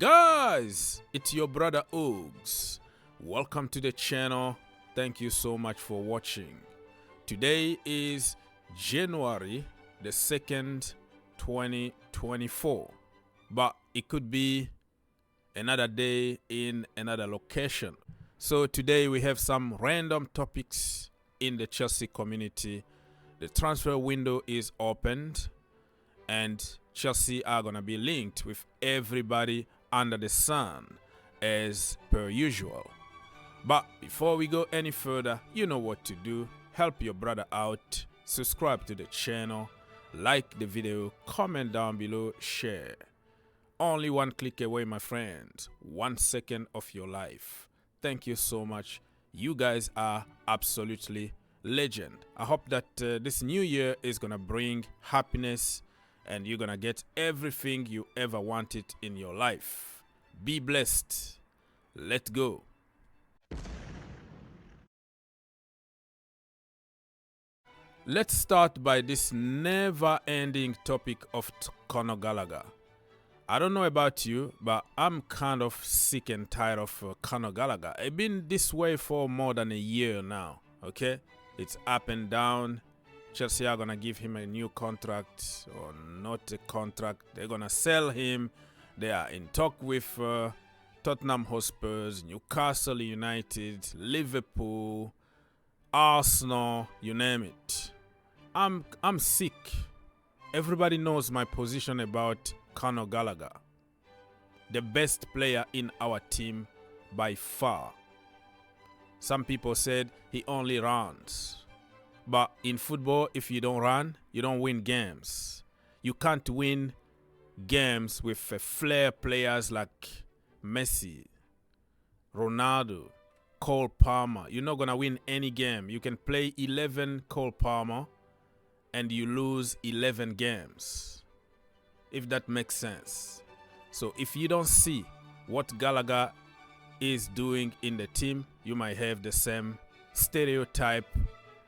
Guys, it's your brother Ogs. Welcome to the channel. Thank you so much for watching. Today is January the 2nd, 2024. But it could be another day in another location. So today we have some random topics in the Chelsea community. The transfer window is opened and Chelsea are going to be linked with everybody under the sun as per usual. But before we go any further, you know what to do. Help your brother out. Subscribe to the channel. Like the video. Comment down below. Share. Only one click away, my friends. 1 second of your life. Thank you so much. You guys are absolutely legend. I hope that this new year is going to bring happiness and you're going to get everything you ever wanted in your life. Be blessed. Let's go. Let's start by this never-ending topic of Conor Gallagher. I don't know about you, but I'm kind of sick and tired of Conor Gallagher. I've been this way for more than a year now, okay? It's up and down. Chelsea are going to give him a new contract or not a contract. They're going to sell him. They are in talk with Tottenham Hotspurs, Newcastle United, Liverpool, Arsenal, you name it. I'm sick. Everybody knows my position about Conor Gallagher. The best player in our team by far. Some people said he only runs. But in football, if you don't run, you don't win games. You can't win games with flair players like Messi, Ronaldo, Cole Palmer. You're not going to win any game. You can play 11 Cole Palmer and you lose 11 games. If that makes sense. So if you don't see what Gallagher is doing in the team, you might have the same stereotype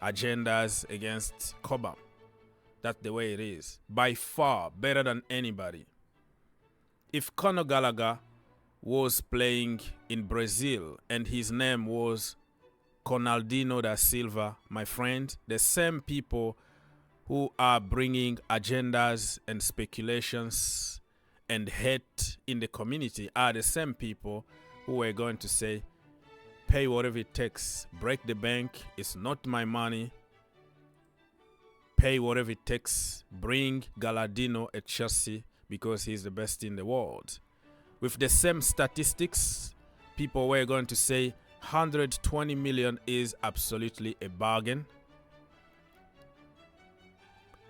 agendas against Cobham. That's the way it is. By far better than anybody. If Conor Gallagher was playing in Brazil and his name was Ronaldinho da Silva, my friend, the same people who are bringing agendas and speculations and hate in the community are the same people who are going to say, pay whatever it takes, break the bank, it's not my money, pay whatever it takes, bring Galladino at Chelsea because he's the best in the world. With the same statistics, people were going to say 120 million is absolutely a bargain.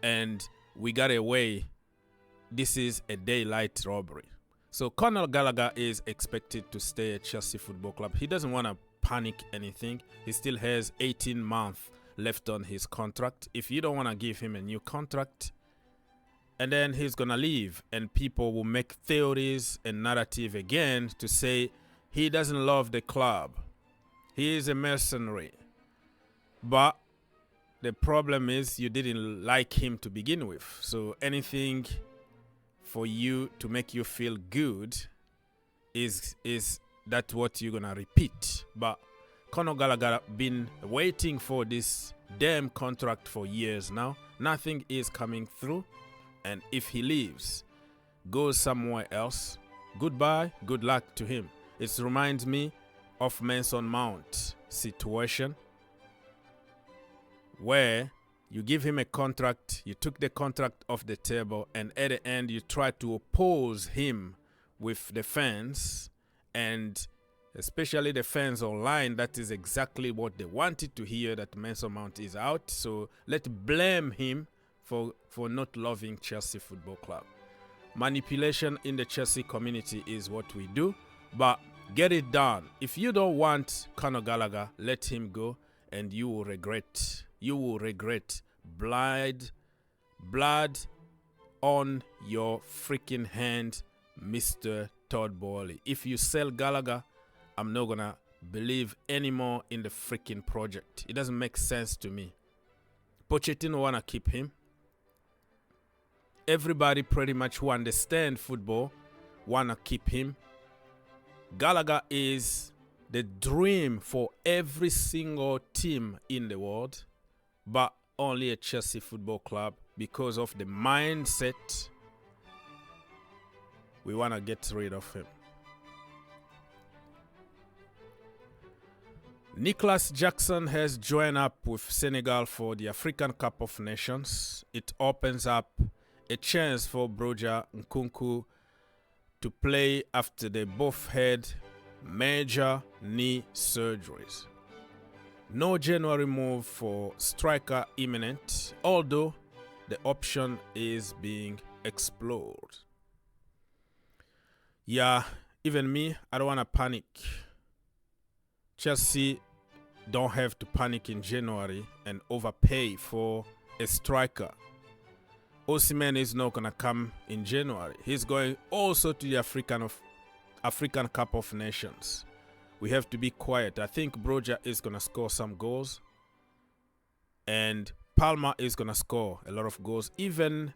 And we got away. This is a daylight robbery. So Conor Gallagher is expected to stay at Chelsea Football Club. He doesn't want to panic anything. He still has 18 months left on his contract. If you don't want to give him a new contract, and then he's going to leave, and people will make theories and narrative again to say he doesn't love the club. He is a mercenary. But the problem is you didn't like him to begin with. So anything for you to make you feel good is that what you're going to repeat. But Conor Gallagher been waiting for this damn contract for years now. Nothing is coming through. And if he leaves, goes somewhere else, goodbye, good luck to him. It reminds me of Mason Mount situation where you give him a contract, you took the contract off the table, and at the end you try to oppose him with the fans, and especially the fans online. That is exactly what they wanted to hear, that Mason Mount is out. So let's blame him for not loving Chelsea Football Club. Manipulation in the Chelsea community is what we do, but get it done. If you don't want Conor Gallagher, let him go, and you will regret. You will regret. Blood on your freaking hand, Mr. Todd Boehly. If you sell Gallagher, I'm not gonna believe anymore in the freaking project. It doesn't make sense to me. Pochettino wanna keep him. Everybody pretty much who understand football wanna keep him. Gallagher is the dream for every single team in the world, but only a Chelsea Football Club because of the mindset. We want to get rid of him. Nicholas Jackson has joined up with Senegal for the African Cup of Nations. It opens up a chance for Broja Nkunku to play after they both had major knee surgeries. No January move for striker imminent, although the option is being explored. Yeah, even me, I don't want to panic. Chelsea don't have to panic in January and overpay for a striker. Osimhen is not going to come in January. He's going also to the African Cup of Nations. We have to be quiet. I think Broja is going to score some goals. And Palmer is going to score a lot of goals. Even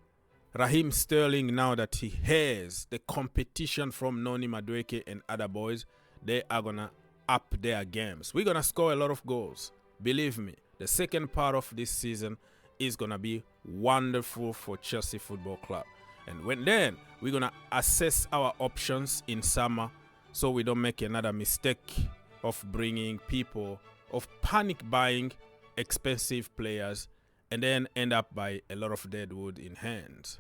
Raheem Sterling, now that he has the competition from Noni Madueke and other boys, they are going to up their games. We're going to score a lot of goals. Believe me, the second part of this season is going to be wonderful for Chelsea Football Club. And then we're going to assess our options in summer so we don't make another mistake of bringing people, of panic buying expensive players and then end up by a lot of dead wood in hand.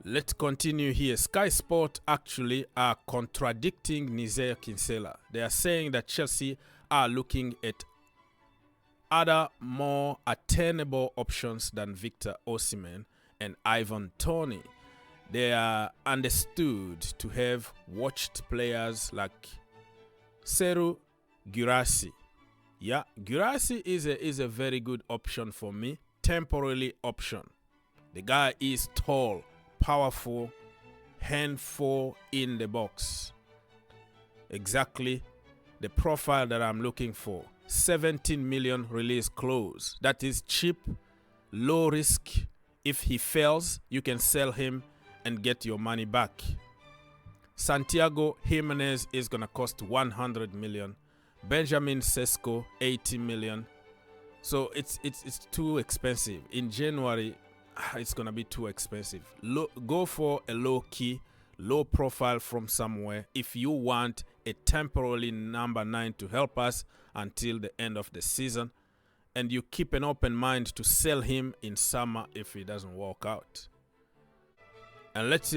Let's continue here. Sky Sport actually are contradicting Nizer Kinsella. They are saying that Chelsea are looking at other more attainable options than Victor Osimhen and Ivan Toney. They are understood to have watched players like Serhou Guirassy. Yeah, Guirassy is a very good option for me. Temporarily option. The guy is tall, powerful, handful in the box. Exactly the profile that I'm looking for. 17 million release clause. That is cheap, low risk. If he fails, you can sell him and get your money back. Santiago Jimenez is going to cost 100 million. Benjamin Sesko, 80 million. So it's too expensive. In January, it's going to be too expensive. Go for a low key, low profile from somewhere if you want a temporary number 9 to help us until the end of the season, and you keep an open mind to sell him in summer if he doesn't work out. And let's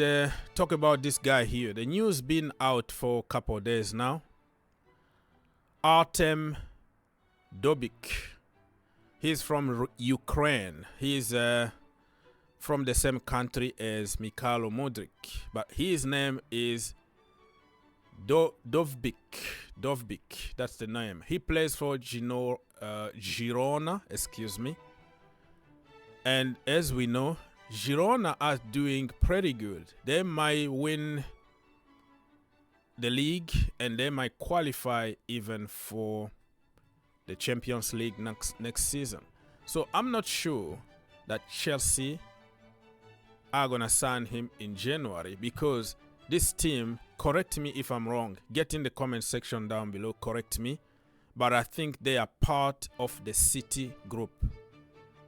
talk about this guy here. The news been out for a couple of days now. Artem Dovbyk. He's from Ukraine. He's from the same country as Mikhailo Mudryk, but his name is Dovbyk. Dovbyk, that's the name. He plays for Girona, excuse me. And as we know, Girona are doing pretty good. They might win the league and they might qualify even for the Champions League next season. So I'm not sure that Chelsea are going to sign him in January because this team, correct me if I'm wrong, get in the comment section down below, correct me, but I think they are part of the City group.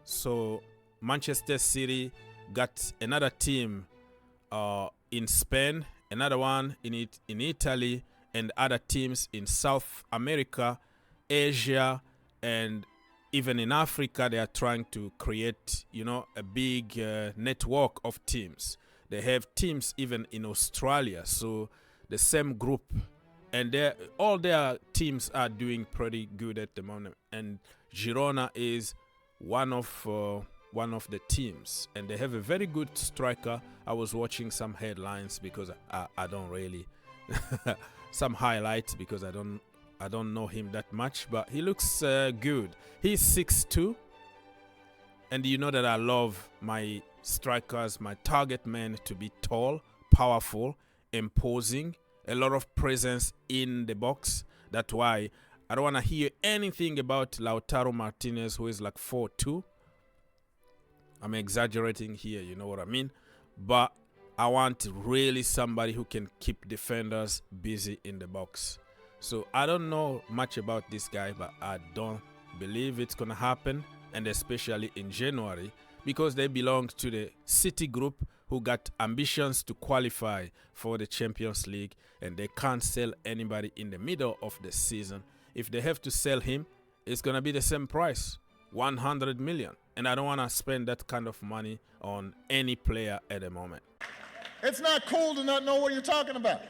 So Manchester City got another team in Spain, another one in Italy, and other teams in South America, Asia, and even in Africa. They are trying to create, a big network of teams. They have teams even in Australia, so the same group, and all their teams are doing pretty good at the moment. And Girona is one of the teams, and they have a very good striker. I was watching some headlines because I don't really some highlights because I don't know him that much, but he looks good. He's 6'2", and you know that I love my strikers, my target men to be tall, powerful, imposing, a lot of presence in the box. That's why I don't want to hear anything about Lautaro Martinez, who is like 4'2". I'm exaggerating here, you know what I mean? But I want really somebody who can keep defenders busy in the box. So I don't know much about this guy, but I don't believe it's going to happen, and especially in January, because they belong to the City group who got ambitions to qualify for the Champions League, and they can't sell anybody in the middle of the season. If they have to sell him, it's going to be the same price, 100 million. And I don't want to spend that kind of money on any player at the moment. It's not cool to not know what you're talking about.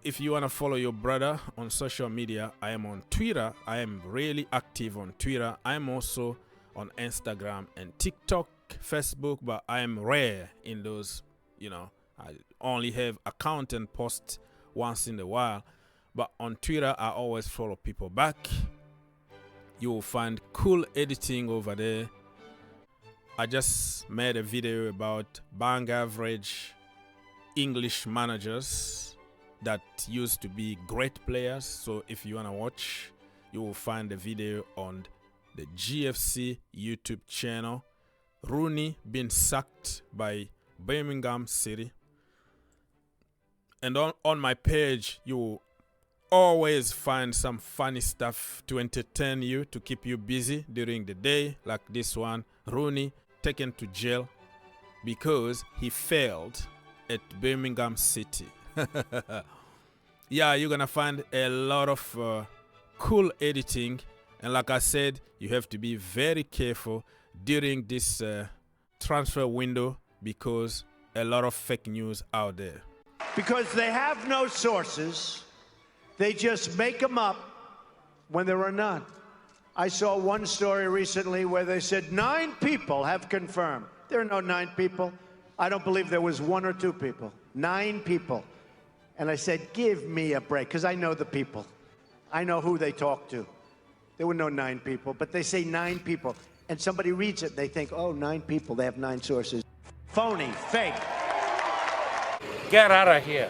If you want to follow your brother on social media, I am on Twitter. I am really active on Twitter. I am also on Instagram and TikTok, Facebook, but I am rare in those, I only have account and post once in a while. But on Twitter, I always follow people back. You will find cool editing over there. I just made a video about bang average English managers that used to be great players. So if you want to watch, you will find the video on the GFC YouTube channel. Rooney being sacked by Birmingham City. And on my page, you will always find some funny stuff to entertain you, to keep you busy during the day, like this one. Rooney taken to jail because he failed at Birmingham City. Yeah, you're gonna find a lot of cool editing, and like I said, you have to be very careful during this transfer window because a lot of fake news out there. Because they have no sources, they just make them up when there are none. I saw one story recently where they said 9 people have confirmed. There are no 9 people. I don't believe there was 1 or 2 people. 9 people. And I said, give me a break, because I know the people. I know who they talk to. There were no 9 people, but they say 9 people. And somebody reads it, they think, oh, 9 people, they have 9 sources. Phony, fake. Get out of here.